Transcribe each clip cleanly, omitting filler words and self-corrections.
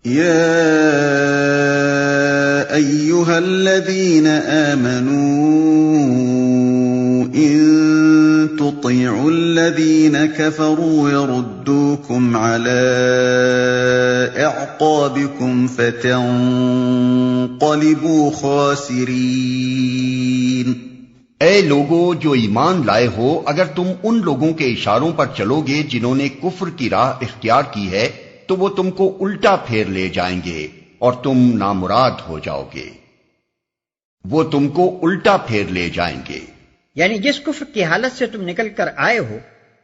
يا أيها الذين آمنوا إن تطيعوا الذين كفروا يردوكم على أعقابكم فتنقلبوا خاسرين۔ اے لوگو جو ایمان لائے ہو، اگر تم ان لوگوں کے اشاروں پر چلو گے جنہوں نے کفر کی راہ اختیار کی ہے تو وہ تم کو الٹا پھیر لے جائیں گے اور تم نامراد ہو جاؤ گے۔ وہ تم کو الٹا پھیر لے جائیں گے، یعنی جس کفر کی حالت سے تم نکل کر آئے ہو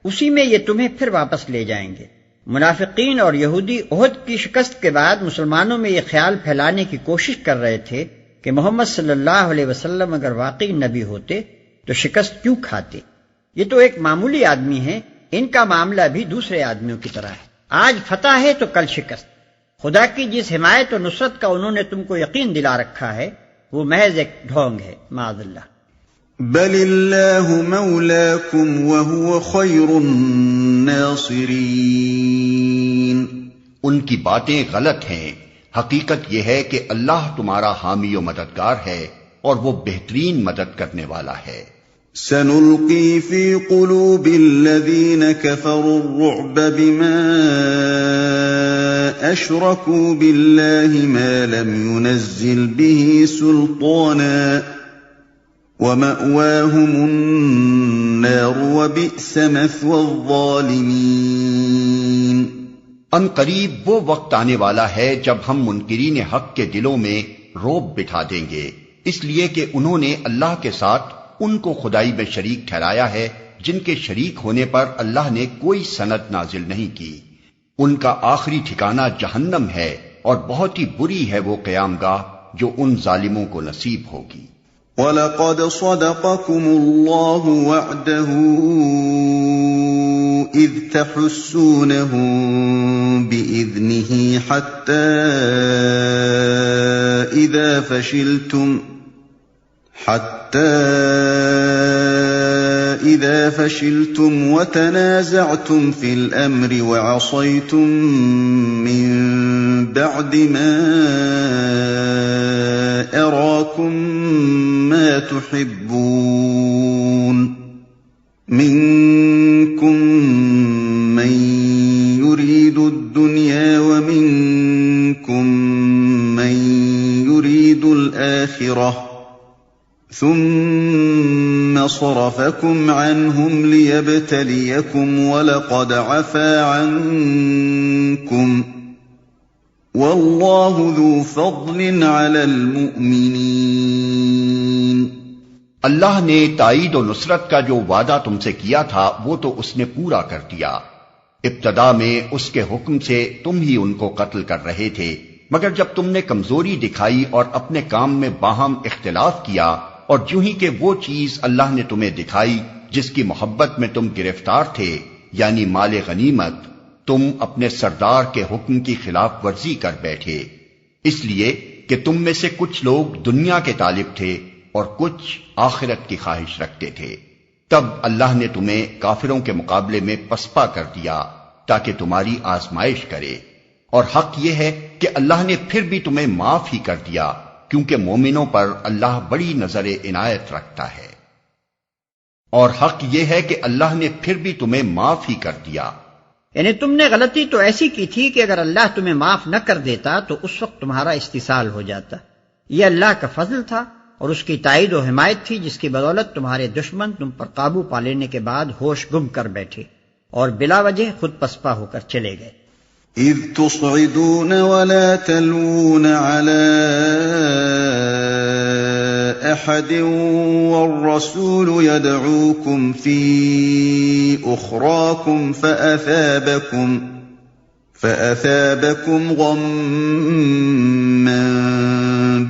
اسی میں یہ تمہیں پھر واپس لے جائیں گے۔ منافقین اور یہودی احد کی شکست کے بعد مسلمانوں میں یہ خیال پھیلانے کی کوشش کر رہے تھے کہ محمد صلی اللہ علیہ وسلم اگر واقعی نبی ہوتے تو شکست کیوں کھاتے؟ یہ تو ایک معمولی آدمی ہیں، ان کا معاملہ بھی دوسرے آدمیوں کی طرح ہے، آج فتح ہے تو کل شکست۔ خدا کی جس حمایت و نصرت کا انہوں نے تم کو یقین دلا رکھا ہے وہ محض ایک ڈھونگ ہے، معاذ اللہ۔ بل اللہ مولاکم وہو خیر الناصرین۔ ان کی باتیں غلط ہیں، حقیقت یہ ہے کہ اللہ تمہارا حامی و مددگار ہے اور وہ بہترین مدد کرنے والا ہے۔ سنلقی فی قلوب الذین کفروا الرعب بما اشرکوا باللہ ما لم ينزل به سلطانا ومأواهم النار وبئس مثوى الظالمین۔ ان قریب وہ وقت آنے والا ہے جب ہم منکرین حق کے دلوں میں رعب بٹھا دیں گے، اس لیے کہ انہوں نے اللہ کے ساتھ ان کو خدائی میں شریک ٹھہرایا ہے جن کے شریک ہونے پر اللہ نے کوئی سند نازل نہیں کی۔ ان کا آخری ٹھکانہ جہنم ہے اور بہت ہی بری ہے وہ قیام گاہ جو ان ظالموں کو نصیب ہوگی۔ وَلَقَدْ صَدَقَكُمُ اللَّهُ وَعْدَهُ إِذْ تَحُسُّونَهُم بِإِذْنِهِ حَتَّى إِذَا فَشِلْتُمْ وَتَنَازَعْتُمْ فِي الْأَمْرِ وَعَصَيْتُمْ مِنْ بَعْدِ مَا أَرَاكُمْ مَا تُحِبُّونَ مِنْكُمْ مَنْ يُرِيدُ الدُّنْيَا وَمِنْكُمْ مَنْ يُرِيدُ الْآخِرَةَ ثُمَّ صَرَفَكُمْ عَنْهُمْ لِيَبْتَلِيَكُمْ وَلَقَدْ عَفَا عَنْكُمْ وَاللَّهُ ذُو فَضْلٍ عَلَى الْمُؤْمِنِينَ۔ اللہ نے تائید و نصرت کا جو وعدہ تم سے کیا تھا وہ تو اس نے پورا کر دیا۔ ابتدا میں اس کے حکم سے تم ہی ان کو قتل کر رہے تھے، مگر جب تم نے کمزوری دکھائی اور اپنے کام میں باہم اختلاف کیا اور جو ہی کہ وہ چیز اللہ نے تمہیں دکھائی جس کی محبت میں تم گرفتار تھے، یعنی مال غنیمت، تم اپنے سردار کے حکم کی خلاف ورزی کر بیٹھے، اس لیے کہ تم میں سے کچھ لوگ دنیا کے طالب تھے اور کچھ آخرت کی خواہش رکھتے تھے۔ تب اللہ نے تمہیں کافروں کے مقابلے میں پسپا کر دیا تاکہ تمہاری آزمائش کرے، اور حق یہ ہے کہ اللہ نے پھر بھی تمہیں معاف ہی کر دیا کیونکہ مومنوں پر اللہ بڑی نظر عنایت رکھتا ہے۔ اور حق یہ ہے کہ اللہ نے پھر بھی تمہیں معاف ہی کر دیا، یعنی تم نے غلطی تو ایسی کی تھی کہ اگر اللہ تمہیں معاف نہ کر دیتا تو اس وقت تمہارا استحصال ہو جاتا۔ یہ اللہ کا فضل تھا اور اس کی تائید و حمایت تھی جس کی بدولت تمہارے دشمن تم پر قابو پا لینے کے بعد ہوش گم کر بیٹھے اور بلا وجہ خود پسپا ہو کر چلے گئے۔ اذ تصعدون ولا تلوون على احد والرسول يدعوكم في اخراكم فأثابكم غما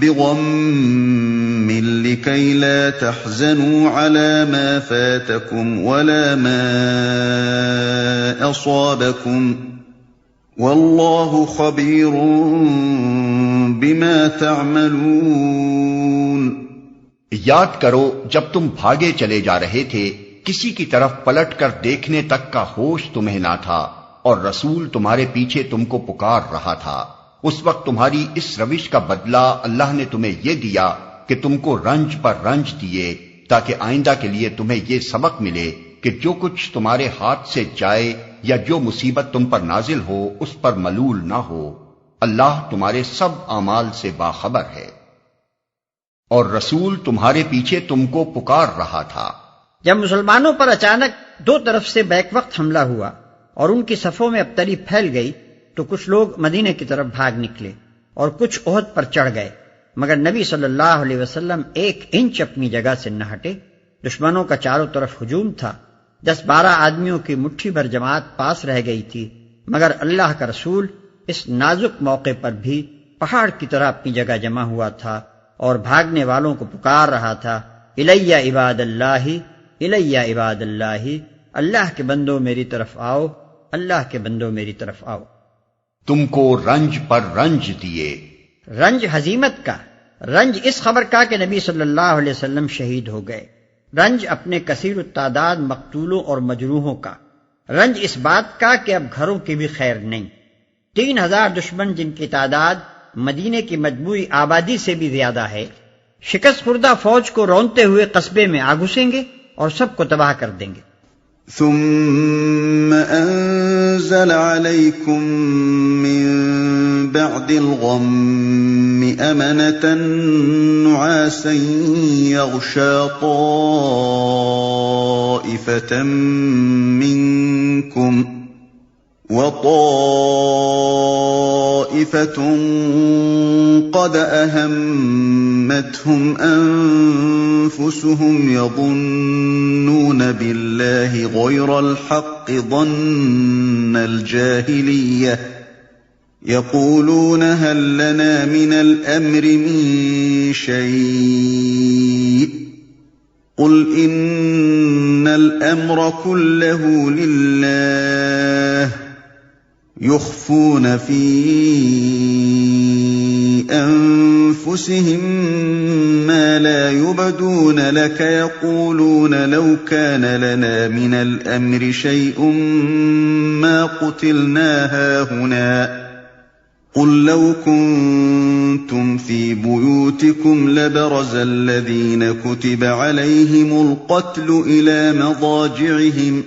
بغم لكي لا تحزنوا على ما فاتكم ولا ما أصابكم واللہ خبیر بما تعملون۔ یاد کرو جب تم بھاگے چلے جا رہے تھے، کسی کی طرف پلٹ کر دیکھنے تک کا ہوش تمہیں نہ تھا اور رسول تمہارے پیچھے تم کو پکار رہا تھا، اس وقت تمہاری اس روش کا بدلہ اللہ نے تمہیں یہ دیا کہ تم کو رنج پر رنج دیے، تاکہ آئندہ کے لیے تمہیں یہ سبق ملے کہ جو کچھ تمہارے ہاتھ سے جائے یا جو مصیبت تم پر نازل ہو اس پر ملول نہ ہو۔ اللہ تمہارے سب اعمال سے باخبر ہے۔ اور رسول تمہارے پیچھے تم کو پکار رہا تھا۔ جب مسلمانوں پر اچانک دو طرف سے بیک وقت حملہ ہوا اور ان کی صفوں میں ابتری پھیل گئی تو کچھ لوگ مدینے کی طرف بھاگ نکلے اور کچھ احد پر چڑھ گئے، مگر نبی صلی اللہ علیہ وسلم 1 انچ اپنی جگہ سے نہ ہٹے۔ دشمنوں کا چاروں طرف ہجوم تھا، 10-12 آدمیوں کی مٹھی بھر جماعت پاس رہ گئی تھی، مگر اللہ کا رسول اس نازک موقع پر بھی پہاڑ کی طرح اپنی جگہ جمع ہوا تھا اور بھاگنے والوں کو پکار رہا تھا، الیہ عباد اللہ، الیہ عباد اللہ، اللہ کے بندوں میری طرف آؤ، اللہ کے بندوں میری طرف آؤ۔ تم کو رنج پر رنج دیے۔ رنج ہزیمت کا، رنج اس خبر کا کہ نبی صلی اللہ علیہ وسلم شہید ہو گئے، رنج اپنے کثیر التعداد مقتولوں اور مجروحوں کا، رنج اس بات کا کہ اب گھروں کی بھی خیر نہیں۔ 3000 دشمن جن کی تعداد مدینے کی مجموعی آبادی سے بھی زیادہ ہے، شکست خوردہ فوج کو رونتے ہوئے قصبے میں آ گھسیں گے اور سب کو تباہ کر دیں گے۔ ثم انزل عليكم من بعد الغم امنة نعاسا يغشى طائفة منكم وطائفة قد أهمتهم أنفسهم يظنون بالله غير الحق ظن الجاهلية يقولون هل لنا من الأمر من شيء قل إن الأمر كله لله يخفون في أنفسهم ما لا يبدون لك يقولون لو كان لنا من الأمر شيء ما قتلنا هاهنا قل لو كنتم في بيوتكم لبرز الذين كتب عليهم القتل إلى مضاجعهم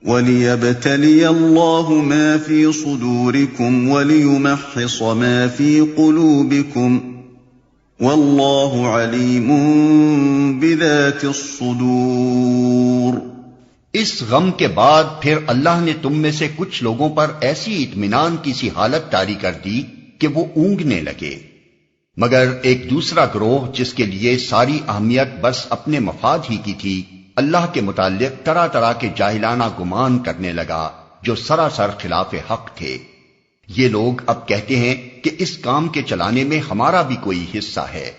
وَلِيَبْتَلِيَ اللَّهُ مَا فِي صُدُورِكُمْ وَلِيُمَحِّصَ مَا فِي قُلُوبِكُمْ وَاللَّهُ عَلِيمٌ بِذَاتِ الصُّدُورِ۔ اس غم کے بعد پھر اللہ نے تم میں سے کچھ لوگوں پر ایسی اطمینان کی سی حالت طاری کر دی کہ وہ اونگنے لگے، مگر ایک دوسرا گروہ جس کے لیے ساری اہمیت بس اپنے مفاد ہی کی تھی، اللہ کے متعلق طرح طرح کے جاہلانہ گمان کرنے لگا جو سراسر خلاف حق تھے۔ یہ لوگ اب کہتے ہیں کہ اس کام کے چلانے میں ہمارا بھی کوئی حصہ ہے۔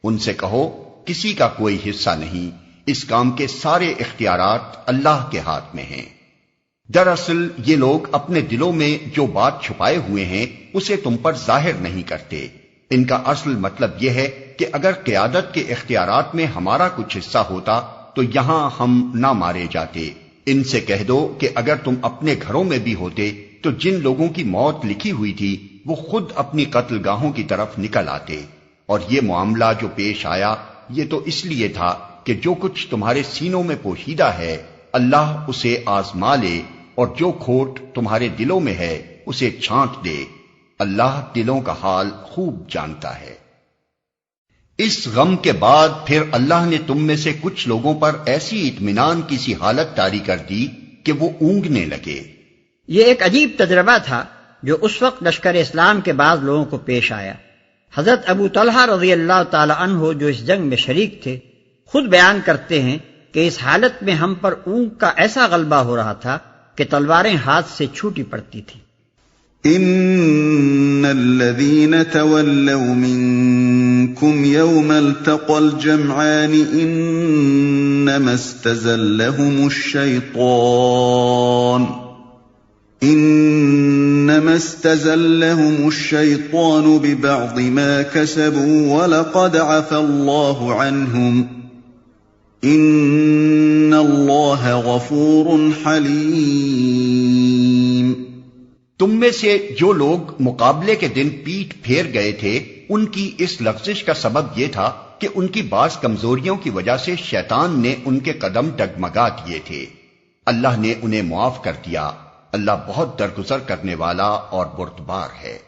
ان سے کہو کسی کا کوئی حصہ نہیں، اس کام کے سارے اختیارات اللہ کے ہاتھ میں ہیں۔ دراصل یہ لوگ اپنے دلوں میں جو بات چھپائے ہوئے ہیں اسے تم پر ظاہر نہیں کرتے۔ ان کا اصل مطلب یہ ہے کہ اگر قیادت کے اختیارات میں ہمارا کچھ حصہ ہوتا تو یہاں ہم نہ مارے جاتے۔ ان سے کہہ دو کہ اگر تم اپنے گھروں میں بھی ہوتے تو جن لوگوں کی موت لکھی ہوئی تھی وہ خود اپنی قتل گاہوں کی طرف نکل آتے، اور یہ معاملہ جو پیش آیا یہ تو اس لیے تھا کہ جو کچھ تمہارے سینوں میں پوشیدہ ہے اللہ اسے آزما لے، اور جو کھوٹ تمہارے دلوں میں ہے اسے چھانٹ دے۔ اللہ دلوں کا حال خوب جانتا ہے۔ اس غم کے بعد پھر اللہ نے تم میں سے کچھ لوگوں پر ایسی اطمینان کی سی حالت طاری کر دی کہ وہ اونگنے لگے۔ یہ ایک عجیب تجربہ تھا جو اس وقت لشکر اسلام کے بعض لوگوں کو پیش آیا۔ حضرت ابو طلحہ رضی اللہ تعالی عنہ جو اس جنگ میں شریک تھے خود بیان کرتے ہیں کہ اس حالت میں ہم پر اونگ کا ایسا غلبہ ہو رہا تھا کہ تلواریں ہاتھ سے چھوٹی پڑتی تھیں۔ ان الذين تولوا منكم يوم التقى الجمعان انما استزلهم الشيطان ببعض ما كسبوا ولقد عفى الله عنهم ان الله غفور حليم۔ تم میں سے جو لوگ مقابلے کے دن پیٹھ پھیر گئے تھے ان کی اس لغزش کا سبب یہ تھا کہ ان کی بعض کمزوریوں کی وجہ سے شیطان نے ان کے قدم ڈگمگا دیے تھے۔ اللہ نے انہیں معاف کر دیا، اللہ بہت درگزر کرنے والا اور بردبار ہے۔